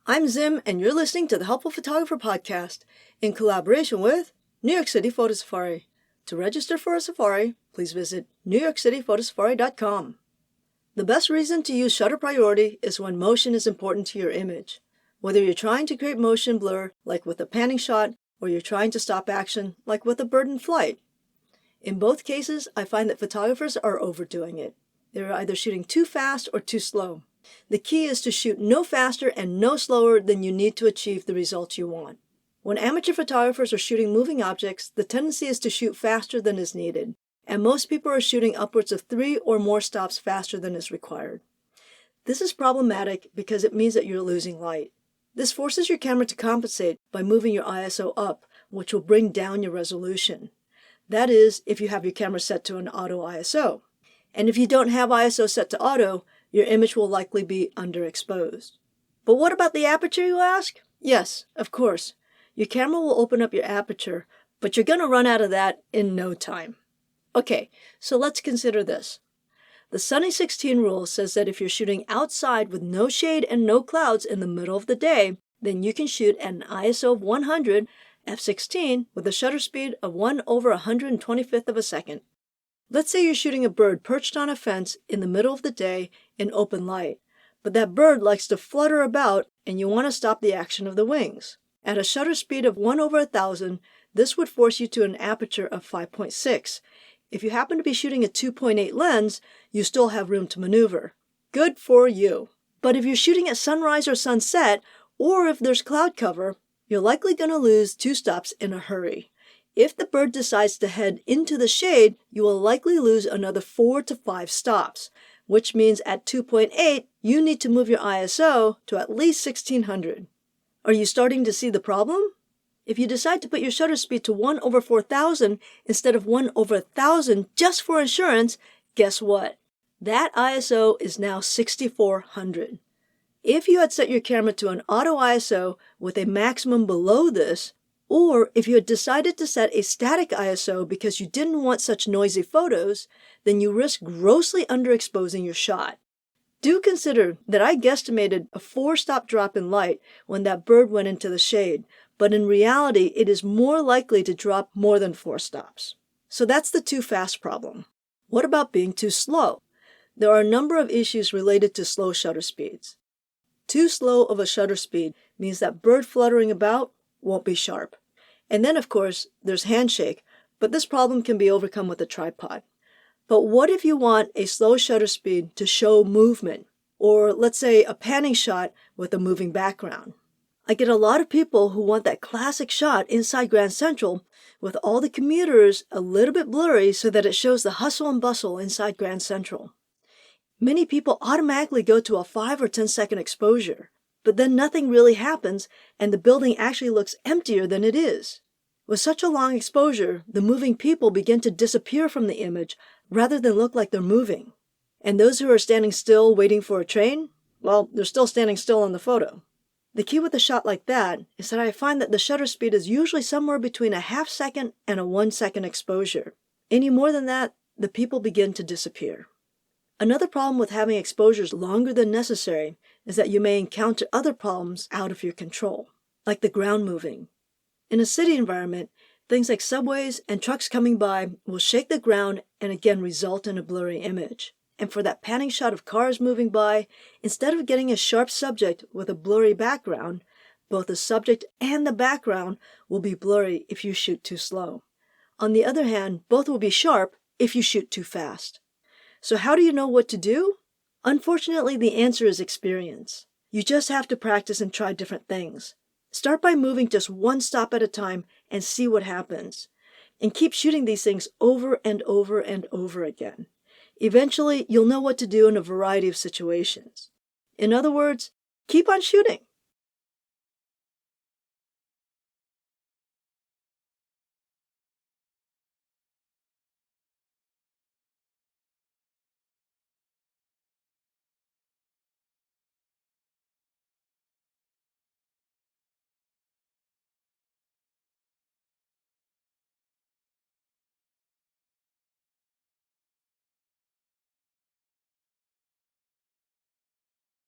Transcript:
I'm Zim, and you're listening to the Helpful Photographer Podcast in collaboration with New York City Photo Safari. To register for a safari, please visit newyorkcityphotosafari.com. The best reason to use shutter priority is when motion is important to your image. Whether you're trying to create motion blur, like with a panning shot, or you're trying to stop action, like with a bird in flight. In both cases, I find that photographers are overdoing it. They're either shooting too fast or too slow. The key is to shoot no faster and no slower than you need to achieve the results you want. When amateur photographers are shooting moving objects, the tendency is to shoot faster than is needed, and most people are shooting upwards of 3 or more stops faster than is required. This is problematic because it means that you're losing light. This forces your camera to compensate by moving your ISO up, which will bring down your resolution. That is, if you have your camera set to an auto ISO. And if you don't have ISO set to auto, your image will likely be underexposed. But what about the aperture, you ask? Yes, of course. Your camera will open up your aperture, but you're going to run out of that in no time. Okay, so let's consider this. The Sunny 16 rule says that if you're shooting outside with no shade and no clouds in the middle of the day, then you can shoot at an ISO of 100 f/16 with a shutter speed of 1/125th of a second. Let's say you're shooting a bird perched on a fence in the middle of the day in open light, but that bird likes to flutter about and you want to stop the action of the wings. At a shutter speed of 1/1000, this would force you to an aperture of 5.6. If you happen to be shooting a 2.8 lens, you still have room to maneuver. Good for you. But if you're shooting at sunrise or sunset, or if there's cloud cover, you're likely going to lose 2 stops in a hurry. If the bird decides to head into the shade, you will likely lose another 4 to 5 stops, which means at 2.8, you need to move your ISO to at least 1600. Are you starting to see the problem? If you decide to put your shutter speed to 1/4000 instead of 1/1000 just for insurance, guess what? That ISO is now 6400. If you had set your camera to an auto ISO with a maximum below this, or if you had decided to set a static ISO because you didn't want such noisy photos, then you risk grossly underexposing your shot. Do consider that I guesstimated a 4-stop drop in light when that bird went into the shade, but in reality it is more likely to drop more than 4 stops. So that's the too fast problem. What about being too slow? There are a number of issues related to slow shutter speeds. Too slow of a shutter speed means that bird fluttering about won't be sharp. And then, of course, there's handshake, but this problem can be overcome with a tripod. But what if you want a slow shutter speed to show movement? Or let's say a panning shot with a moving background. I get a lot of people who want that classic shot inside Grand Central with all the commuters a little bit blurry so that it shows the hustle and bustle inside Grand Central. Many people automatically go to a 5 or 10 second exposure, but then nothing really happens and the building actually looks emptier than it is. With such a long exposure, the moving people begin to disappear from the image rather than look like they're moving. And those who are standing still waiting for a train, well, they're still standing still on the photo. The key with a shot like that is that I find that the shutter speed is usually somewhere between a half second and a 1 second exposure. Any more than that, the people begin to disappear. Another problem with having exposures longer than necessary is that you may encounter other problems out of your control, like the ground moving. In a city environment, things like subways and trucks coming by will shake the ground and again result in a blurry image. And for that panning shot of cars moving by, instead of getting a sharp subject with a blurry background, both the subject and the background will be blurry if you shoot too slow. On the other hand, both will be sharp if you shoot too fast. So how do you know what to do? Unfortunately, the answer is experience. You just have to practice and try different things. Start by moving just 1 stop at a time and see what happens. And keep shooting these things over and over and over again. Eventually, you'll know what to do in a variety of situations. In other words, keep on shooting.